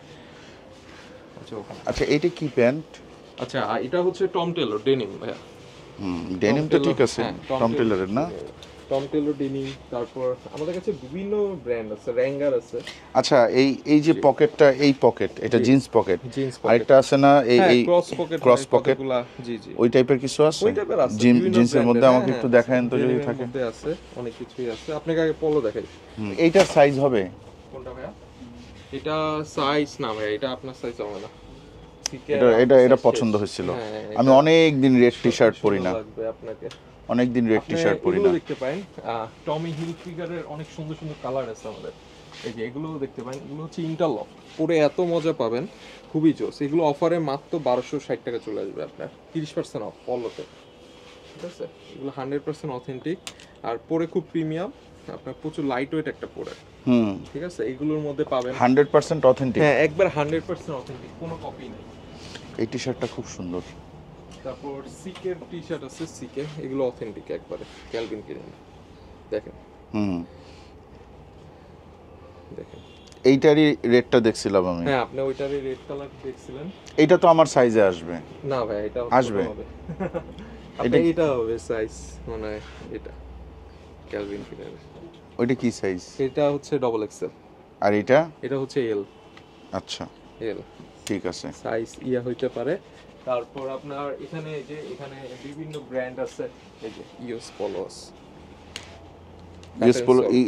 [SPEAKER 1] আচ্ছা ওখানে।
[SPEAKER 2] আচ্ছা, এইটা কি প্যান্ট?
[SPEAKER 1] আচ্ছা এটা হচ্ছে টম টেলর ডেনিম ভাইয়া।
[SPEAKER 2] ডেনিম তো ঠিক আছে, টম টেলরের না?
[SPEAKER 1] Tom Taylor denim. তারপর আমাদের কাছে বিভিন্ন ব্র্যান্ড আছে, র্যাঙ্গার আছে।
[SPEAKER 2] আচ্ছা, এই যে পকেটটা, এই পকেট, এটা জিন্স পকেট।
[SPEAKER 1] জিন্স
[SPEAKER 2] আরেকটা আছে না এই
[SPEAKER 1] ক্রস পকেট,
[SPEAKER 2] ক্রস পকেট,
[SPEAKER 1] জি জি,
[SPEAKER 2] ওই টাইপের কিছু আছে?
[SPEAKER 1] ওই টাইপের আছে বিভিন্ন
[SPEAKER 2] জিন্সের মধ্যে
[SPEAKER 1] brand-এর,
[SPEAKER 2] আমাকে
[SPEAKER 1] হ্যাঁ,
[SPEAKER 2] একটু
[SPEAKER 1] হ্যাঁ,
[SPEAKER 2] দেখায়েন তো যদি
[SPEAKER 1] denim-এর
[SPEAKER 2] থাকে।
[SPEAKER 1] মধ্যে আছে, অনেক কিছুই আছে। আপনাকে আগে পোলো দেখাই।
[SPEAKER 2] এইটার সাইজ হবে?
[SPEAKER 1] কোনটা ভাইয়া? এটা সাইজ না ভাইয়া, এটা আপনার সাইজ হবে না।
[SPEAKER 2] এটা পছন্দ হয়েছিল। আমি অনেক দিন রেড টি শার্ট পরি না,
[SPEAKER 1] লাগবে আপনাকে।
[SPEAKER 2] অনেক দিন রেড টি শার্ট পরি
[SPEAKER 1] এগুলো
[SPEAKER 2] না।
[SPEAKER 1] দেখতে পারেন, টমি হিলফিগারের অনেক সুন্দর সুন্দর কালার আছে আমাদের। এই যে এগুলো দেখতে পারেন, এগুলো হচ্ছে ইন্টারলক, পরে এত মজা পাবেন, খুবই জোস। এগুলো অফারে মাত্র 1260 টাকা চলে আসবে আপনার, 30% অফ পলোতে। ঠিক আছে, এগুলো 100% অথেন্টিক আর পরে খুব প্রিমিয়াম, আপনার প্রচুর লাইট ওয়েট একটা প্রোডাক্ট। ঠিক আছে, এগুলোর মধ্যে পাবেন
[SPEAKER 2] 100% অথেন্টিক।
[SPEAKER 1] হ্যাঁ একবার 100% অথেন্টিক, কোনো কপি নেই।
[SPEAKER 2] এই টি শার্টটা খুব সুন্দর।
[SPEAKER 1] তারপর সিকের টি শার্ট আছে, সিকে এগুলো অথেন্টিক একবারে ক্যালভিন ক্লাইন। দেখেন
[SPEAKER 2] হুম,
[SPEAKER 1] দেখেন
[SPEAKER 2] এইটারই রেটটা দেখছিলাম আমি।
[SPEAKER 1] হ্যাঁ, আপনি ওইটারই রেড কালার দেখছিলেন।
[SPEAKER 2] এইটা তো আমার সাইজে আসবে।
[SPEAKER 1] না ভাই, এটা
[SPEAKER 2] আসবে?
[SPEAKER 1] হবে আপনি এটা হবে সাইজ মানে হয় এটা ক্যালভিন ক্লাইন।
[SPEAKER 2] ওইটা কি সাইজ?
[SPEAKER 1] এটা হচ্ছে ডবল এক্সেল,
[SPEAKER 2] আর এটা?
[SPEAKER 1] এটা হচ্ছে এল।
[SPEAKER 2] আচ্ছা,
[SPEAKER 1] এল
[SPEAKER 2] ঠিক আছে।
[SPEAKER 1] সাইজ ইয়া হইতে পারে। তারপর আপনার এখানে যে এখানে বিভিন্ন ব্র্যান্ড আছে, এই যে ইউএস পলোস।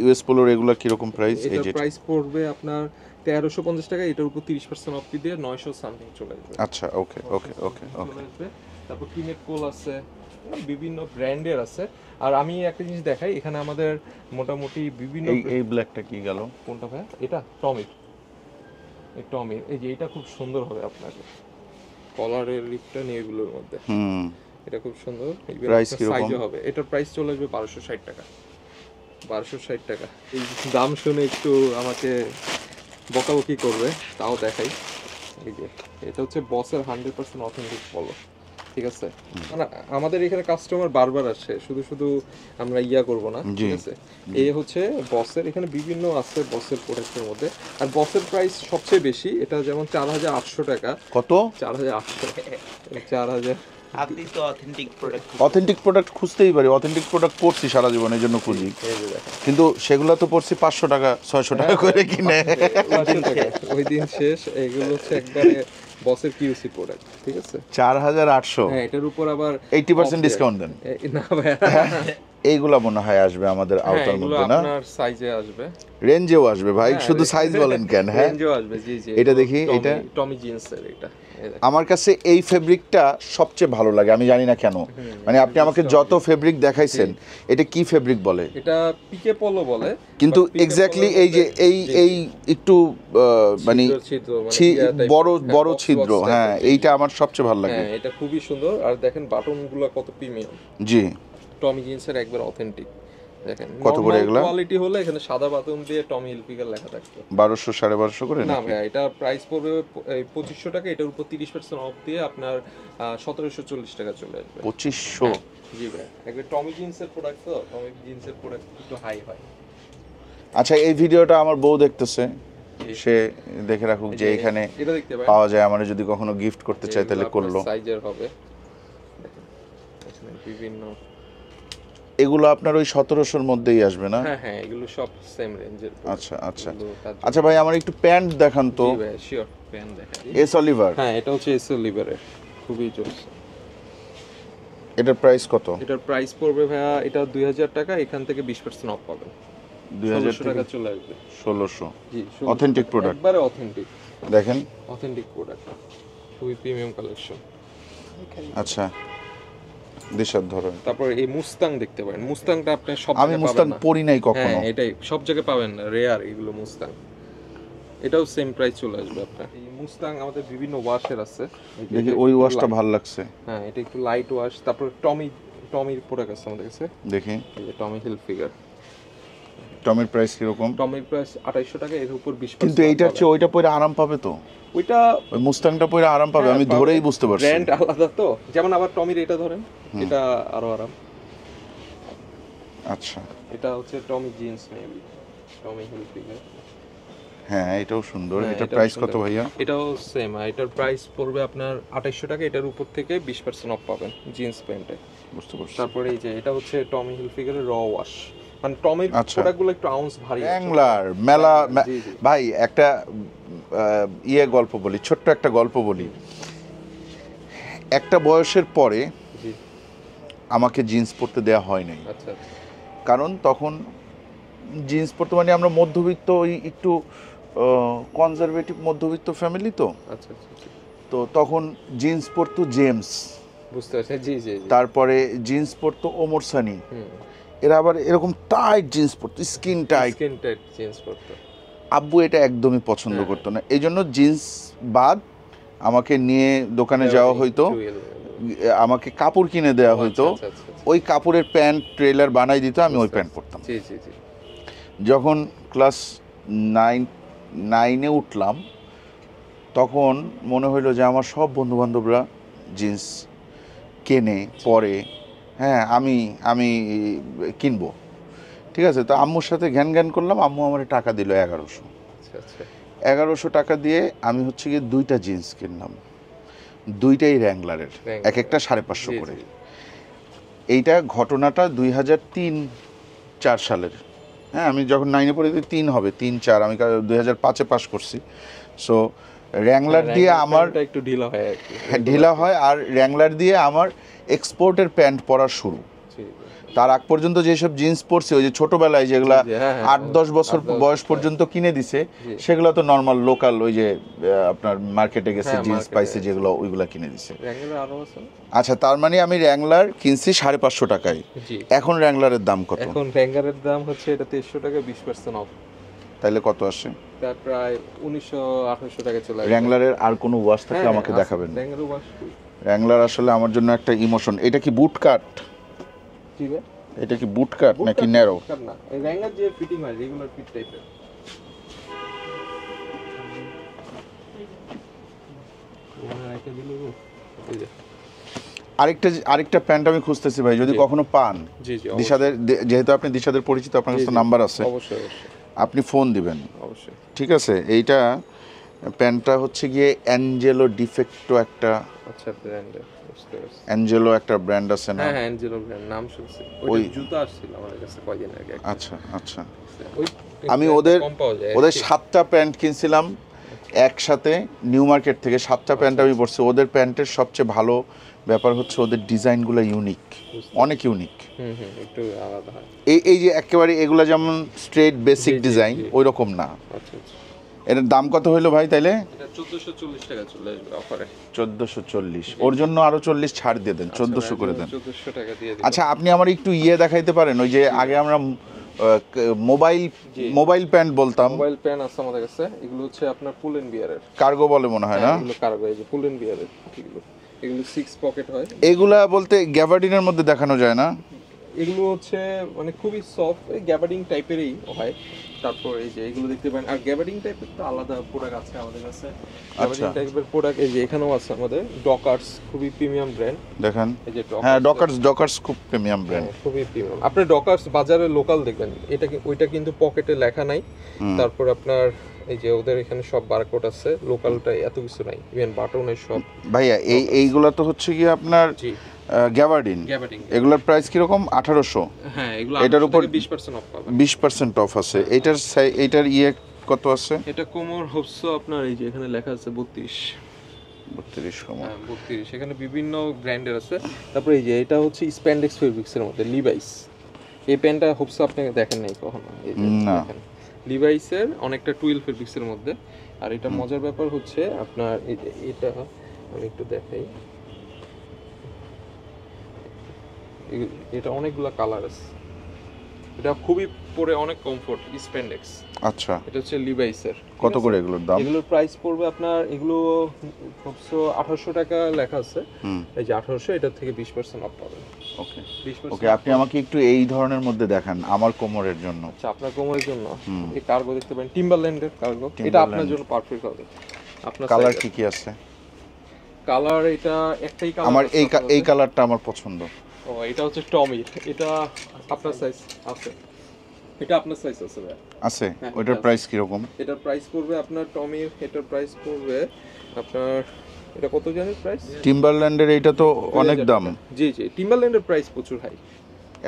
[SPEAKER 2] ইউএস পোলোর এগুলা কিরকম প্রাইস? এই
[SPEAKER 1] এটার
[SPEAKER 2] যে
[SPEAKER 1] প্রাইস পড়বে আপনার 1350 টাকা, এটার উপর 30% অফ দিয়ে 900 সামথিং চলে আসবে।
[SPEAKER 2] আচ্ছা, ওকে ওকে ওকে ওকে।
[SPEAKER 1] চলে আসবে। তারপর টিমেট কোল আছে, বিভিন্ন ব্র্যান্ডের আছে। আর আমি একটা জিনিস দেখাই, এখানে আমাদের মোটামুটি বিভিন্ন
[SPEAKER 2] এই ব্ল্যাকটা কি গেল?
[SPEAKER 1] কোনটা ভাই? এটা টমির, এই টমির, এই যে এটা খুব সুন্দর হবে আপনাকে কলারের লিপটা নিয়ে এগুলোর মধ্যে।
[SPEAKER 2] হুম,
[SPEAKER 1] এটা খুব সুন্দর।
[SPEAKER 2] Price কিরকম?
[SPEAKER 1] সাইজও হবে। এটার প্রাইস চলে আসবে 1260 টাকা। 1260 টাকা। এই দাম শুনে একটু আমাকে বকাবকি করবে, তাও দেখাই। এই যে এটা হচ্ছে বসের 100% অথেন্টিক পলো, ঠিক আছে? মানে আমাদের এখানে কাস্টমার বারবার আসে, শুধু শুধু আমরা ইয়া করব না,
[SPEAKER 2] জি।
[SPEAKER 1] ঠিক আছে? এই হচ্ছে বসের, এখানে বিভিন্ন আছে বসের প্রোডাক্টের মধ্যে। আর বসের প্রাইস সবচেয়ে বেশি, এটা যেমন 4800 টাকা।
[SPEAKER 2] কত?
[SPEAKER 1] 4800 4000।
[SPEAKER 3] আপনি তো অথেন্টিক প্রোডাক্ট
[SPEAKER 2] অথেন্টিক প্রোডাক্ট খুঁজতেই পারি, অথেন্টিক প্রোডাক্ট পড়ছি সারা জীবন, এই জন্য খুঁজি।
[SPEAKER 1] এই যে দেখেন
[SPEAKER 2] কিন্তু সেগুলো তো পড়ছি 500 টাকা 600 টাকা করে কিনে।
[SPEAKER 1] ওই দিন শেষ। এগুলো হচ্ছে একবারে বসের কিউসি প্রোডাক্ট, ঠিক আছে?
[SPEAKER 2] 4800।
[SPEAKER 1] হ্যাঁ, এটার উপর আবার
[SPEAKER 2] 80% ডিসকাউন্ট দেন।
[SPEAKER 1] না ভাই,
[SPEAKER 2] এইগুলা মনে হয় আসবে আমাদের
[SPEAKER 1] হ্যাঁ
[SPEAKER 2] আওতার
[SPEAKER 1] এগুলো
[SPEAKER 2] মধ্যে না?
[SPEAKER 1] আপনার সাইজে আসবে,
[SPEAKER 2] রেঞ্জেও আসবে ভাই,
[SPEAKER 1] হ্যাঁ,
[SPEAKER 2] শুধু সাইজ বলেন কেন? হ্যাঁ,
[SPEAKER 1] রেঞ্জও আসবে। জি জি,
[SPEAKER 2] এটা দেখি,
[SPEAKER 1] টমি-
[SPEAKER 2] এটা?
[SPEAKER 1] টমি জিন্সের এটা। এই দেখেন।
[SPEAKER 2] আমার কাছে এই ফেব্রিকটা সবচেয়ে ভালো লাগে, আমি জানি না কেন। মানে আপনি আমাকে যত ফেব্রিক দেখাইছেন, এটা কি ফেব্রিক বলে?
[SPEAKER 1] এটা পিকে পলো বলে,
[SPEAKER 2] কিন্তু
[SPEAKER 1] but পিকে
[SPEAKER 2] এক্স্যাক্টলি
[SPEAKER 1] পলোর
[SPEAKER 2] এই যে
[SPEAKER 1] মধ্যে-
[SPEAKER 2] এই
[SPEAKER 1] জি,
[SPEAKER 2] এই একটু মানে
[SPEAKER 1] ছিদ্র ছিদ্র, মানে ইয়া type,
[SPEAKER 2] বড়
[SPEAKER 1] হ্যাঁ,
[SPEAKER 2] বড়
[SPEAKER 1] box
[SPEAKER 2] ছিদ্র,
[SPEAKER 1] box
[SPEAKER 2] হ্যাঁ,
[SPEAKER 1] type এর।
[SPEAKER 2] এইটা আমার সবচেয়ে ভালো লাগে।
[SPEAKER 1] হ্যাঁ, এটা খুবই সুন্দর। আর দেখেন বাটনগুলো কত প্রিমিয়াম,
[SPEAKER 2] জি।
[SPEAKER 1] টমি জিন্সের একবার অথেন্টিক। দেখেন
[SPEAKER 2] কত করে এগুলা?
[SPEAKER 1] কোয়ালিটি হলে এখানে সাদা বাটন দিয়ে টমি হিলফিগার লেখা থাকতো।
[SPEAKER 2] 1200 1250 করে
[SPEAKER 1] না
[SPEAKER 2] নাকি?
[SPEAKER 1] ভাইয়া, এটা প্রাইস পড়বে 2500 টাকা, এটার উপর 30% অফ দিয়ে আপনার 1740 টাকা চলে আসবে।
[SPEAKER 2] 2500?
[SPEAKER 1] জি ভাই, একবার টমি জিন্সের প্রোডাক্ট, তো টমি জিন্সের প্রোডাক্ট একটু হাই হয়।
[SPEAKER 2] আচ্ছা, এই ভিডিওটা আমার বউ দেখতেছে, সে দেখে রাখুক যে এখানে
[SPEAKER 1] এটা দেখতে পারেন,
[SPEAKER 2] পাওয়া যায়। আমার যদি কখনো গিফট করতে চাই তাহলে করলো।
[SPEAKER 1] সাইজের হবে। দেখেন এখানে বিভিন্ন,
[SPEAKER 2] এগুলো আপনার ওই 1700-র মধ্যেই আসবে না?
[SPEAKER 1] হ্যাঁ হ্যাঁ, এগুলো সব সেম রেঞ্জের।
[SPEAKER 2] আচ্ছা আচ্ছা আচ্ছা ভাই, আমার একটু প্যান্ট দেখান তো।
[SPEAKER 1] জি ভাই, শিওর, পেন দেখাই।
[SPEAKER 2] এস অলিভার,
[SPEAKER 1] হ্যাঁ, এটা হচ্ছে এসএল লিভারের, খুবই জোস।
[SPEAKER 2] এটার প্রাইস কত?
[SPEAKER 1] এটার প্রাইস পড়বে ভাইয়া, এটা 2000 টাকা, এখান থেকে 20% অফ পাবেন।
[SPEAKER 2] 2000
[SPEAKER 1] 1600 টাকা চলে আসবে।
[SPEAKER 2] 1600।
[SPEAKER 1] জি,
[SPEAKER 2] Authentic product?
[SPEAKER 1] একবারে অথেন্টিক,
[SPEAKER 2] দেখেন,
[SPEAKER 1] অথেন্টিক প্রোডাক্ট, খুবই প্রিমিয়াম কালেকশন।
[SPEAKER 2] আচ্ছা দেশার ধরো।
[SPEAKER 1] তারপর এই মুস্তাং দেখতে পারেন, মুস্তাংটা আপনি সব
[SPEAKER 2] আমি
[SPEAKER 1] জায়গায়
[SPEAKER 2] মুস্তাং
[SPEAKER 1] পাবেন না।
[SPEAKER 2] পরি নাই কখনো।
[SPEAKER 1] হ্যাঁ, এটাই সব জায়গায় পাবেন না, রেয়ার এগুলো মুস্তাং। এটাও সেম প্রাইস চলে আসবে আপনার। এই মুস্তাং আমাদের বিভিন্ন ওয়াশের আছে। এই যে
[SPEAKER 2] দেখি
[SPEAKER 1] এটা
[SPEAKER 2] ওই
[SPEAKER 1] একটু
[SPEAKER 2] ওয়াশটা
[SPEAKER 1] light।
[SPEAKER 2] ভাল লাগছে,
[SPEAKER 1] হ্যাঁ, এটা একটু লাইট ওয়াশ। তারপর টমির প্রোডাক্ট আছে আমাদের কাছে,
[SPEAKER 2] দেখি
[SPEAKER 1] এই যে টমি হিল ফিগার।
[SPEAKER 2] টমের প্রাইস কিরকম?
[SPEAKER 1] টমির প্রাইস 2800 টাকা, এর উপর 20%।
[SPEAKER 2] কিন্তু এইটা হচ্ছে ওইটা পরে আরাম পাবে তো?
[SPEAKER 1] ওইটা
[SPEAKER 2] ওই মুস্তাংটা পরে আরাম পাবে, আমি ধরেই বুঝতে পারছি।
[SPEAKER 1] ব্র্যান্ড আলাদা তো, যেমন আবার টমির এটা ধরেন, এটা আরো আরাম।
[SPEAKER 2] আচ্ছা,
[SPEAKER 1] এটা হচ্ছে টমি জিন্স, মেবি টমি হিল ফিগার।
[SPEAKER 2] হ্যাঁ এটাও সুন্দর।
[SPEAKER 1] হ্যাঁ,
[SPEAKER 2] এটার
[SPEAKER 1] এটাও
[SPEAKER 2] প্রাইস কত
[SPEAKER 1] সুন্দর।
[SPEAKER 2] ভাইয়া?
[SPEAKER 1] এটাও সেম, এটার প্রাইস পড়বে আপনার 2800 টাকা, এটার উপর থেকে 20% অফ পাবেন জিন্স প্যান্টে।
[SPEAKER 2] বুঝতে পারছি।
[SPEAKER 1] তারপরে এই যে এটা হচ্ছে টমি হিলফিগারের র ওয়াশ, মানে টমির
[SPEAKER 2] আচ্ছা।
[SPEAKER 1] প্রোডাক্টগুলো একটু আউন্স ভারী আছে।
[SPEAKER 2] অ্যাংলার মেলা
[SPEAKER 1] জি, জি।
[SPEAKER 2] ভাই, একটা গল্প বলি, ছোট্ট একটা গল্প বলি। একটা বয়সের পরে
[SPEAKER 1] জি,
[SPEAKER 2] আমাকে জিন্স পরতে দেয়া হয় নাই,
[SPEAKER 1] আচ্ছা
[SPEAKER 2] কারণ তখন জিন্স পরতে মানে আমরা মধ্যবিত্ত, ওই একটু কনজারভেটিভ মধ্যবিত্ত ফ্যামিলি তো।
[SPEAKER 1] আচ্ছা আচ্ছা আচ্ছা।
[SPEAKER 2] তো তখন জিন্স পরতো জেমস,
[SPEAKER 1] বুঝতে পারছি, জি জি জি।
[SPEAKER 2] তারপরে জিন্স পরতো ওমর সানি,
[SPEAKER 1] হুম,
[SPEAKER 2] এরা আবার এরকম টাইট জিন্স পরতো, skin tight.
[SPEAKER 1] Skin tight change করতে।
[SPEAKER 2] আব্বু এটা একদমই পছন্দ
[SPEAKER 1] হ্যাঁ।
[SPEAKER 2] করতো না, এই জন্য জিন্স বাদ আমাকে নিয়ে দোকানে যাওয়া হইতো, আমাকে কাপড় কিনে দেওয়া হইতো,
[SPEAKER 1] আচ্ছা আচ্ছা আচ্ছা।
[SPEAKER 2] ওই কাপড়ের প্যান্ট ট্রেলার বানাই দিত, আমি ওই প্যান্ট পরতাম।
[SPEAKER 1] জি জি জি।
[SPEAKER 2] যখন ক্লাস 9-9-এ উঠলাম, তখন মনে হইলো যে আমার সব বন্ধুবান্ধবরা জিন্স কেনে পরে, হ্যাঁ আমি আমি কিনবো, ঠিক আছে। তো আম্মুর সাথে জ্ঞান করলাম, আম্মু আমার টাকা দিল 1100।
[SPEAKER 1] আচ্ছা আচ্ছা
[SPEAKER 2] 1100 টাকা দিয়ে আমি হচ্ছে গিয়ে 2টা জিন্স কিনলাম, 2টাই র্যাংলারের, এক একটা 550 করে। এইটা ঘটনাটা 2003-4 সালের, হ্যাঁ আমি যখন 9-এ পড়ি 3 হবে, 3-4, আমি 2005-এ পাস করছি। সো র্যাংলার দিয়ে আমার
[SPEAKER 1] একটু ঢিলা হয় আর কি।
[SPEAKER 2] ঢিলা হয়, আর র্যাংলার দিয়ে আমার এক্সপোর্টের প্যান্ট পরা শুরু। তার আগ পর্যন্ত যেসব জিন্স পরছি, ওই যে ছোটবেলায় যেগুলা 8-10 বছর বয়স পর্যন্ত কিনে দিছে, সেগুলো তো নর্মাল লোকাল, ওই যে আপনার মার্কেটে গেছে জিন্স পাইছে যেগুলো, ওইগুলা কিনে দিছে। আচ্ছা, তার মানে আমি র্যাংলার কিনছি 550 টাকায়। এখন র্যাংলারের দাম কত?
[SPEAKER 1] এখন র্যাংলারের দাম হচ্ছে এটা 2300 টাকা, 20% অফ।
[SPEAKER 2] তাইলে কত আসে?
[SPEAKER 1] তা প্রায় 1900-1800 টাকা চলে আসে।
[SPEAKER 2] র্যাংলারের আর কোনো ওয়াশ থাকলে আমাকে দেখাবেন।
[SPEAKER 1] র্যাংলার ওয়াশ,
[SPEAKER 2] র্যাংলার আসলে আমার জন্য একটা ইমোশন। এটা কি বুট কাট?
[SPEAKER 1] জি ভাই,
[SPEAKER 2] এটা কি বুট কাট নাকি ন্যারো?
[SPEAKER 1] না, এই র্যাংলার যে ফিটিং হয় রেগুলার ফিট টাইপের।
[SPEAKER 2] আরেকটা প্যান্ট আমি খুঁজতেছি ভাই, যদি কখনো পান।
[SPEAKER 1] জি জি
[SPEAKER 2] দিশাদের, যেহেতু আপনি দিশাদের পরিচিত, আপনার কাছে নাম্বার আছে,
[SPEAKER 1] অবশ্যই অবশ্যই
[SPEAKER 2] আপনি ফোন দিবেন।
[SPEAKER 1] অবশ্যই।
[SPEAKER 2] ঠিক আছে। এইটা প্যান্টটা হচ্ছে গিয়ে অ্যাঞ্জেলো ডিফেক্টো, একটা
[SPEAKER 1] আচ্ছা ব্র্যান্ডের, বুঝতে পারছি।
[SPEAKER 2] অ্যাঞ্জেলো একটা ব্র্যান্ড আছে না?
[SPEAKER 1] হ্যাঁ হ্যাঁ অ্যাঞ্জেলো ব্র্যান্ড, নাম শুনছি। ওই জুতা আসছিল আমাদের কাছে কয়দিন আগে।
[SPEAKER 2] আচ্ছা আচ্ছা।
[SPEAKER 1] ওই
[SPEAKER 2] আমি ওদের 7টা প্যান্ট কিনছিলাম একসাথে নিউ মার্কেট থেকে। 7টা প্যান্ট আমি পরছি। ওদের প্যান্টের সবচেয়ে ভালো ব্যাপার হচ্ছে ওদের ডিজাইনগুলো ইউনিক, অনেক ইউনিক।
[SPEAKER 1] একটু আলাদা হয়।
[SPEAKER 2] এই যে একেবারে এগুলা যেমন স্ট্রেট বেসিক ডিজাইন, ওই রকম না।
[SPEAKER 1] আচ্ছা আচ্ছা।
[SPEAKER 2] এটার দাম কত হইলো ভাই তাইলে?
[SPEAKER 1] এটা 1440 টাকা চলে আসবে অফারে।
[SPEAKER 2] 1440। ওর জন্য আরো 40 ছাড় দিয়ে দেন, 1400 করে দেন।
[SPEAKER 1] 1400 টাকা দিয়ে দিন।
[SPEAKER 2] আচ্ছা, আপনি আমার একটু দেখাইতে পারেন, ওই যে আগে আমরা মোবাইল প্যান্ট বলতাম।
[SPEAKER 1] মোবাইল প্যান্ট আছে আমাদের কাছে। এগুলো হচ্ছে আপনার পুল এন্ড বিয়ারের
[SPEAKER 2] কার্গো বলে মনে হয় না?
[SPEAKER 1] এগুলো কার্গো, এই যে পুল এন্ড বিয়ারের এগুলো 6 পকেট হয়।
[SPEAKER 2] এগুলা বলতে গ্যাবার্ডিনের মধ্যে দেখানো যায় না?
[SPEAKER 1] এগুলো হচ্ছে মানে খুবই সফট, গ্যাবার্ডিং টাইপেরই হয়। তারপর এই যে এগুলো দেখতে পারেন, আর গ্যাবার্ডিং টাইপের তো আলাদা প্রোডাক্ট আছে আমাদের কাছে। গ্যাবার্ডিং টাইপের প্রোডাক্ট এই যে এখানেও আছে আমাদের। ডকার্স খুবই প্রিমিয়াম ব্র্যান্ড,
[SPEAKER 2] দেখেন।
[SPEAKER 1] এই যে
[SPEAKER 2] হ্যাঁ, ডকার্স খুব প্রিমিয়াম ব্র্যান্ড,
[SPEAKER 1] খুবই প্রিমিয়াম। আপনি ডকার্স বাজারে লোকাল দেখবেন, এটা ওইটা কিন্তু পকেটে লেখা নাই। তারপর আপনার এই যে ওদের এখানে সব বারকোড আছে, লোকালটা এত কিছু নাই, ইভেন বাটনের সব।
[SPEAKER 2] ভাইয়া এইগুলা তো হচ্ছে কি আপনার গ্যাবার্ডিন, এগুলোর প্রাইস কিরকম? 1800।
[SPEAKER 1] হ্যাঁ, এগুলো
[SPEAKER 2] এটার উপর
[SPEAKER 1] 20% অফ পাবেন।
[SPEAKER 2] 20% অফ আছে। এইটার কত আছে?
[SPEAKER 1] এটা কোমর হচ্ছে আপনার এই যে এখানে লেখা আছে 32
[SPEAKER 2] কোমর।
[SPEAKER 1] 32, এখানে বিভিন্ন ব্র্যান্ডের আছে। তারপর এই যে এটা হচ্ছে স্প্যান্ডেক্স ফেব্রিক্সের মধ্যে লিভাইস। এই প্যান্টটা হোপসো আপনি দেখেন নাই কখনো? এই যে দেখেন লিভাইসের অনেকটা টুইল ফেব্রিক্সের মধ্যে। আর এটা মজার ব্যাপার হচ্ছে আপনার এই যে এটা আমি একটু দেখাই, এটা অনেকগুলা কালার আছে। এটা খুবই পরে অনেক কমফোর্ট, স্প্যান্ডেক্স।
[SPEAKER 2] আচ্ছা,
[SPEAKER 1] এটা হচ্ছে লিভাইসের।
[SPEAKER 2] কত করে এগুলোর দাম?
[SPEAKER 1] এগুলোর প্রাইস পড়বে আপনার, এগুলো 1800 টাকা লেখা আছে। এই যে 1800, এটা থেকে 20% অফ পাবেন।
[SPEAKER 2] ওকে ওকে, আপনি আমাকে একটু এই ধরনের মধ্যে দেখান আমার কোমরের জন্য।
[SPEAKER 1] আচ্ছা, আপনার কোমরের জন্য এই কার্গো দেখতে পারেন, টিম্বারল্যান্ডের কার্গো। এটা আপনার জন্য পারফেক্ট হবে। আপনার
[SPEAKER 2] কালার কি আছে?
[SPEAKER 1] কালার এটা একটাই কালার।
[SPEAKER 2] আমার এই কালারটা আমার পছন্দ।
[SPEAKER 1] ও, এটা হচ্ছে টমির। এটা আপনার সাইজ আছে? এটা আপনার সাইজ আছে ভাই?
[SPEAKER 2] আছে। ওইটার প্রাইস কি রকম?
[SPEAKER 1] এটার প্রাইস পড়বে আপনার টমির, এটার প্রাইস পড়বে আপনার, এটা কত জানেন প্রাইস?
[SPEAKER 2] টিম্বারল্যান্ডের এইটা তো অনেক দাম।
[SPEAKER 1] জি জি, টিম্বারল্যান্ডের প্রাইস প্রচুর হাই।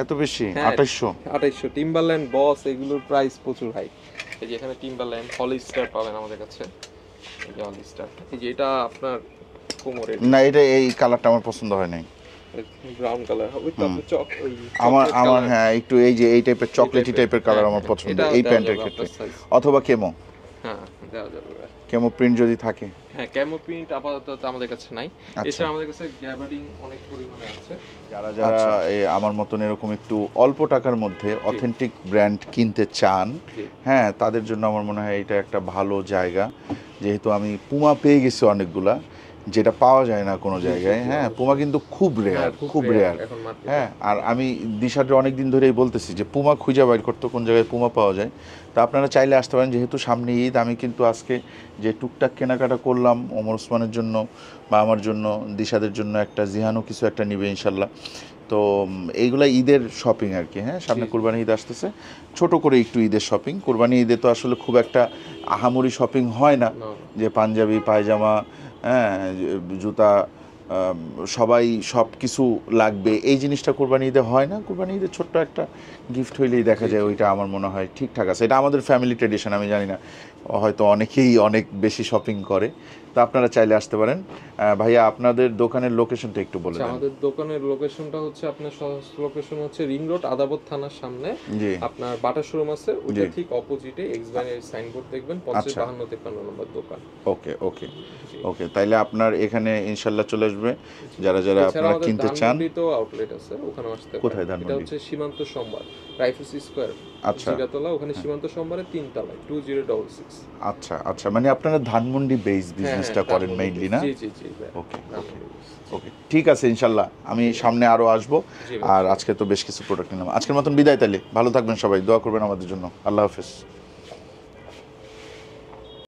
[SPEAKER 2] এত বেশি? 2800।
[SPEAKER 1] টিম্বারল্যান্ড, বস, এগুলোর প্রাইস প্রচুর হাই। এই যে এখানে টিম্বারল্যান্ড, হলিস্টার পাবেন আমাদের কাছে। এই যে হলিস্টার, এই যে এটা আপনার কোমরের।
[SPEAKER 2] না, এটা এই কালারটা আমার পছন্দ হয় নাই।
[SPEAKER 1] ব্রাউন কালার হবে, তারপর
[SPEAKER 2] আমার হ্যাঁ একটু এই যে এই টাইপের চকলেটি টাইপের কালার আমার পছন্দ এই প্যান্টের ক্ষেত্রে। অথবা কেমো।
[SPEAKER 1] হ্যাঁ, দেওয়া যাবে।
[SPEAKER 2] কেমো প্রিন্ট যদি থাকে।
[SPEAKER 1] হ্যাঁ, কেমো প্রিন্ট আপাতত আমাদের কাছে নাই। এছাড়া আমাদের কাছে গ্যাবার্ডিং অনেক পরিমাণে আছে।
[SPEAKER 2] যারা আমার মতন এরকম একটু অল্প টাকার মধ্যে অথেন্টিক ব্র্যান্ড কিনতে চান, হ্যাঁ তাদের জন্য আমার মনে হয় এটা একটা ভালো জায়গা। যেহেতু আমি পুমা পেয়ে গেছি অনেকগুলা, যেটা পাওয়া যায় না কোনো জায়গায়। হ্যাঁ, পুমা কিন্তু খুব রেয়ার, খুব রেয়ার।
[SPEAKER 1] এখন মার্কেটে।
[SPEAKER 2] হ্যাঁ, আর আমি দিশাটা অনেক দিন ধরেই বলতেছি যে পুমা খুঁজে বাইর করতে কোন জায়গায় পুমা পাওয়া যায়। তা আপনারা চাইলে আসতে পারেন, যেহেতু সামনে ঈদ। আমি কিন্তু আজকে যে টুকটাক কেনাকাটা করলাম ওমর ওসমানের জন্য বা আমার জন্য, দিশাদের জন্য একটা, জিহানও কিছু একটা নিবে ইনশাল্লাহ। তো এইগুলা ঈদের শপিং আর কি। হ্যাঁ, সামনে কুরবানি ঈদ আসতেছে, ছোট করে একটু ঈদের শপিং। কুরবানি ঈদে তো আসলে খুব একটা আহামরি শপিং হয় না, যে পাঞ্জাবি পায়জামা, হ্যাঁ, জুতা, সবাই সব কিছু লাগবে এই জিনিসটা কুরবানি ঈদে হয় না। কুরবানি ঈদে ছোট্ট একটা গিফট হইলেই দেখা যায়, ওইটা আমার মনে হয় ঠিকঠাক আছে। এটা আমাদের ফ্যামিলি ট্রেডিশন, আমি জানি না, হয়তো অনেকেই অনেক বেশি শপিং করে। তো আপনারা চাইলে আসতে পারেন। ভাইয়া, আপনাদের দোকানের লোকেশনটা একটু বলে দেন।
[SPEAKER 1] আমাদের দোকানের লোকেশনটা হচ্ছে আপনার লোকেশন হচ্ছে রিং রোড আদাবর থানার সামনে।
[SPEAKER 2] জি,
[SPEAKER 1] আপনার বাটা শোরুম আছে, ওইটা ঠিক অপোজিটে এক্সবাইনের সাইনবোর্ড দেখবেন, 55-53 নম্বর দোকান।
[SPEAKER 2] ওকে ওকে ওকে, তাইলে আপনার এখানে ইনশাল্লাহ চলে আসবে যারা যারা আপনারা কিনতে চান।
[SPEAKER 1] তো আউটলেট আছে, ওখানে আসতে পারেন।
[SPEAKER 2] কোথায়
[SPEAKER 1] এটা
[SPEAKER 2] ধানমন্ডি?
[SPEAKER 1] হচ্ছে সীমান্ত সম্ভার, রাইফেলস স্কয়ার,
[SPEAKER 2] আচ্ছা
[SPEAKER 1] জিগাতলা, ওখানে সীমান্ত সম্ভারে 3 তলায় 2066।
[SPEAKER 2] আচ্ছা আচ্ছা, মানে আপনারা ধানমন্ডি বেস বিজনেসটা করেন মেইনলি, না?
[SPEAKER 1] জি জি জি ভাই।
[SPEAKER 2] ওকে ওকে ওকে, ঠিক আছে, ইনশাল্লাহ আমি সামনে আরও আসবো। আর আজকে তো বেশ কিছু প্রোডাক্ট নিলাম। আজকের মতন বিদায় তাইলে, ভালো থাকবেন সবাই, দোয়া করবেন আমাদের জন্য। আল্লাহ হাফেজ।